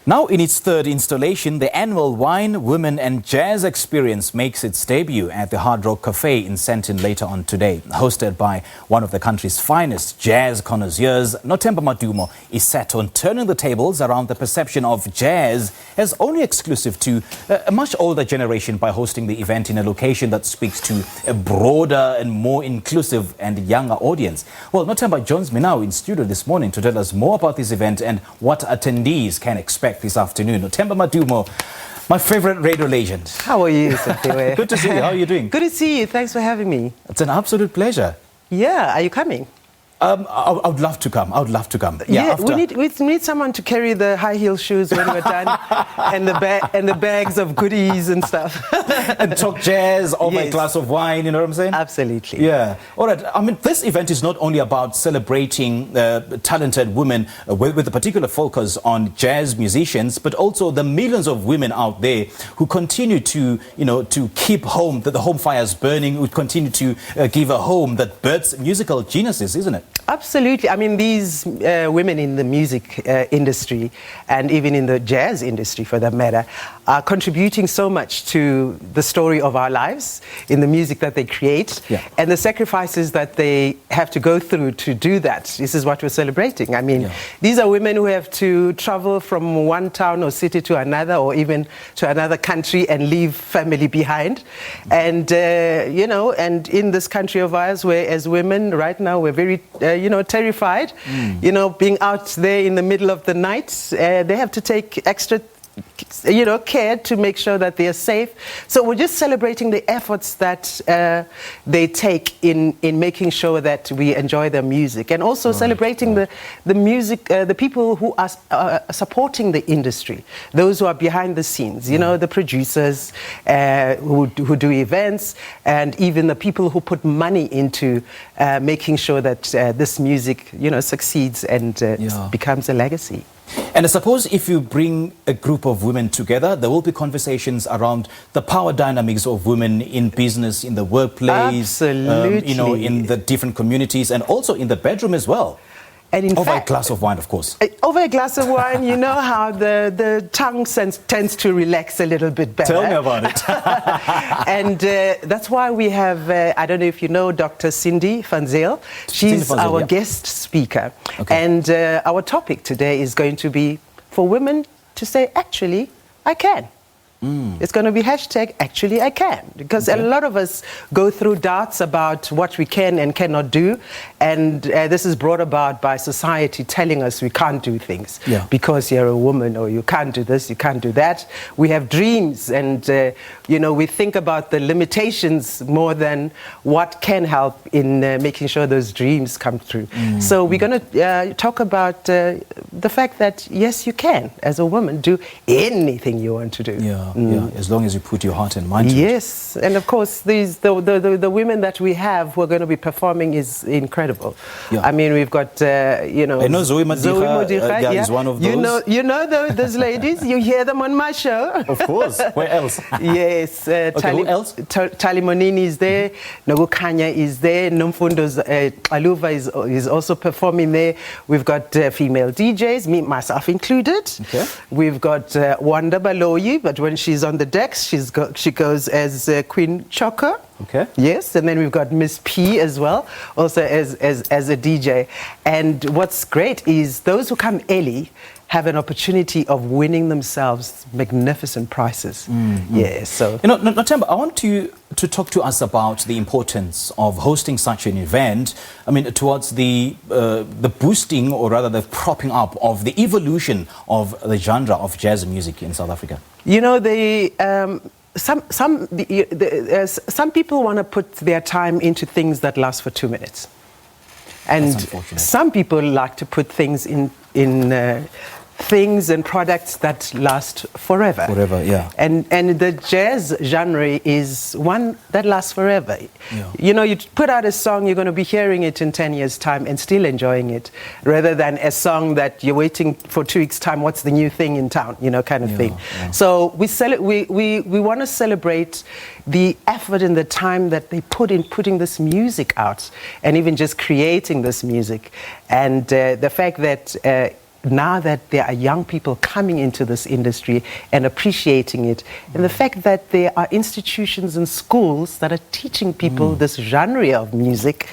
Now in its third installation, the annual Wine, Women and Jazz Experience makes its debut at the Hard Rock Café in Sandton later on today. Hosted by one of the country's finest jazz connoisseurs, Nothemba Madumo is set on turning the tables around the perception of jazz as only exclusive to a much older generation by hosting the event in a location that speaks to a broader and more inclusive and younger audience. Well, Nothemba joins me now in studio this morning to tell us more about this event and what attendees can expect this afternoon. Nothemba Madumo, my favorite radio legend. How are you, Sandton? Good to see you. How are you doing? Good to see you. Thanks for having me. It's an absolute pleasure. Yeah. Are you coming? I would love to come. I would love to come. Yeah, we need someone to carry the high heel shoes when we're done, and the bags of goodies and stuff. And talk jazz over a glass of wine. You know what I'm saying? Absolutely. Yeah. All right. I mean, this event is not only about celebrating talented women with a particular focus on jazz musicians, but also the millions of women out there who continue to, to keep home, the home fires burning, who continue to give a home that births musical geniuses, isn't it? Absolutely. I mean, these women in the music industry and even in the jazz industry, for that matter, are contributing so much to the story of our lives in the music that they create and the sacrifices that they have to go through to do that. This is what we're celebrating. I mean, these are women who have to travel from one town or city to another, or even to another country, and leave family behind. And, and in this country of ours, where as women right now, we're very terrified, being out there in the middle of the night. They have to take extra care to make sure that they are safe. So we're just celebrating the efforts that they take in making sure that we enjoy their music, and also celebrating the music, the people who are supporting the industry, those who are behind the scenes, the producers who do events, and even the people who put money into making sure that this music, succeeds and becomes a legacy. And I suppose if you bring a group of women together, there will be conversations around the power dynamics of women in business, in the workplace, in the different communities, and also in the bedroom as well. And in fact, a glass of wine, of course. Over a glass of wine, you know how the tongue tends to relax a little bit better. Tell me about it. And that's why we have, I don't know if you know, Dr. Cindy van Zyl. She's our guest speaker. Okay. And our topic today is going to be for women to say, actually, I can. It's going to be #actually I can, because a lot of us go through doubts about what we can and cannot do, and this is brought about by society telling us we can't do things because you're a woman, or you can't do this, you can't do that. We have dreams, and we think about the limitations more than what can help in making sure those dreams come true. So we're going to talk about the fact that yes, you can, as a woman, do anything you want to do. As long as you put your heart and mind to it. Yes, and of course, the women that we have who are going to be performing is incredible. I mean, we've got, I know Zoe Madikha is one of those. You know those ladies, you hear them on my show. Of course, where else? Yes, who else? Tali Monini is there, Nogu Kanya is there, Nomfundo Aluva is also performing there. We've got female DJs, me, myself included. Okay. We've got Wanda Baloyi, but when she's on the decks, she goes as Queen Choco. Okay. Yes, and then we've got Miss P as well, also as a DJ. And what's great is those who come early have an opportunity of winning themselves magnificent prizes. Yes, so Nothemba, I want you to talk to us about the importance of hosting such an event. I mean, towards the boosting, or rather the propping up of the evolution of the genre of jazz music in South Africa. Some people want to put their time into things that last for 2 minutes, and some people like to put things in things and products that last forever. And the jazz genre is one that lasts forever. You put out a song, you're going to be hearing it in 10 years' time and still enjoying it, rather than a song that you're waiting for 2 weeks' time, what's the new thing in town, kind of thing. So we want to celebrate the effort and the time that they put in putting this music out, and even just creating this music, and the fact that now that there are young people coming into this industry and appreciating it, and the fact that there are institutions and schools that are teaching people this genre of music,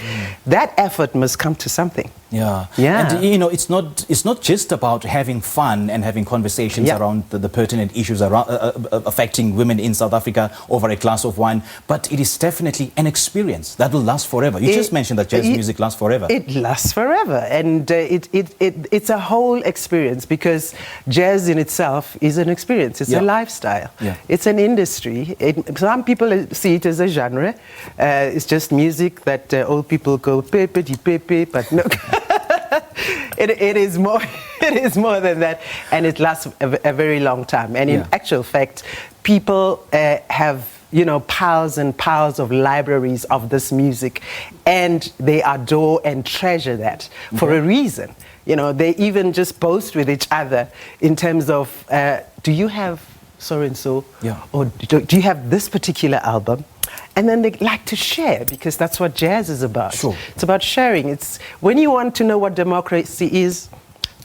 that effort must come to something. Yeah. Yeah. And you know, it's not just about having fun and having conversations around the pertinent issues around, affecting women in South Africa over a glass of wine, but it is definitely an experience that will last forever. You just mentioned that jazz music lasts forever. It lasts forever, and it's a whole experience, because jazz in itself is an experience. It's a lifestyle. Yeah. It's an industry. Some people see it as a genre. It's just music that old people go pepe, but no. It is more. It is more than that, and it lasts a very long time. And in actual fact, people have, you know, piles and piles of libraries of this music, and they adore and treasure that for a reason. You know, they even just boast with each other in terms of, do you have so and so, or do you have this particular album? And then they like to share, because that's what jazz is about. Sure. It's about sharing. It's when you want to know what democracy is,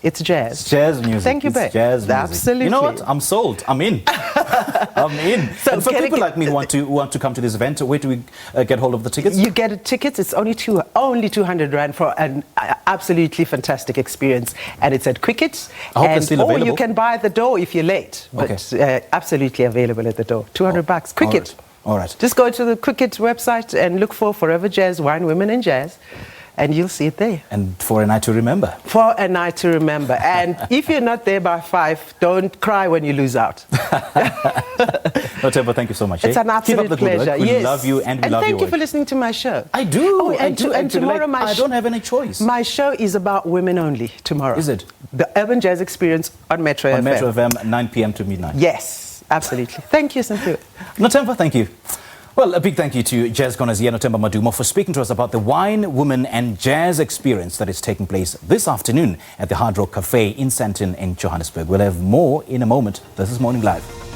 it's jazz. It's jazz music. Thank you, babe. Jazz music. Absolutely. You know what? I'm sold. I'm in. I'm in. So and for people like me who want to come to this event, where do we get hold of the tickets? You get tickets. It's only 200 Rand for an absolutely fantastic experience, and it's at Quicket. I hope it's still available. Or you can buy at the door if you're late, but absolutely available at the door. $200. Quicket. All right. Just go to the Quicket website and look for Forever Jazz, Wine, Women and Jazz, and you'll see it there. And for a night to remember. For a night to remember. And if you're not there by 5, don't cry when you lose out. Nothemba, thank you so much. It's an absolute Keep up the good pleasure. work. We love you and we love you. Thank you for listening to my show. I do. Oh, I do. And tomorrow, I don't have any choice. My show is about women only tomorrow. Is it? The Urban Jazz Experience on Metro FM. On Metro FM, 9 p.m. to midnight. Yes, absolutely. Thank you, Sandton. Nothemba, thank you. Well, a big thank you to jazz connoisseur Nothemba Madumo for speaking to us about the wine, women and jazz experience that is taking place this afternoon at the Hard Rock Café in Sandton in Johannesburg. We'll have more in a moment. This is Morning Live.